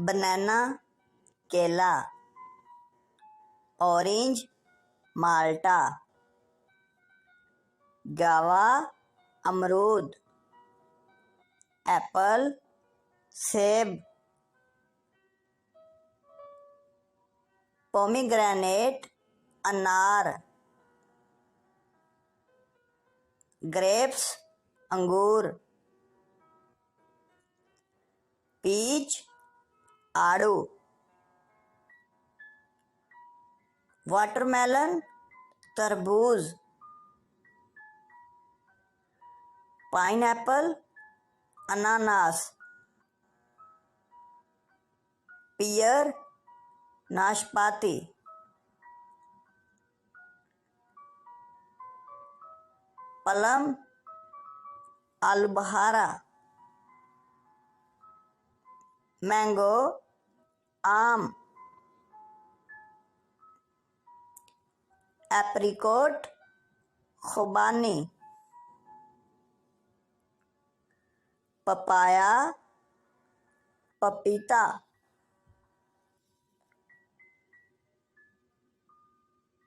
बनाना केला, ऑरेंज माल्टा, गावा अमरूद, एप्पल सेब, पोमीग्रेनेट अनार, ग्रेप्स अंगूर, पीच आड़ू, वाटरमेलन तरबूज, पाइनएप्पल अनानास, पियर नाशपाती, प्लम आलूबुखारा, मैंगो आम, एप्रिकॉट खुबानी, पपाया पपीता।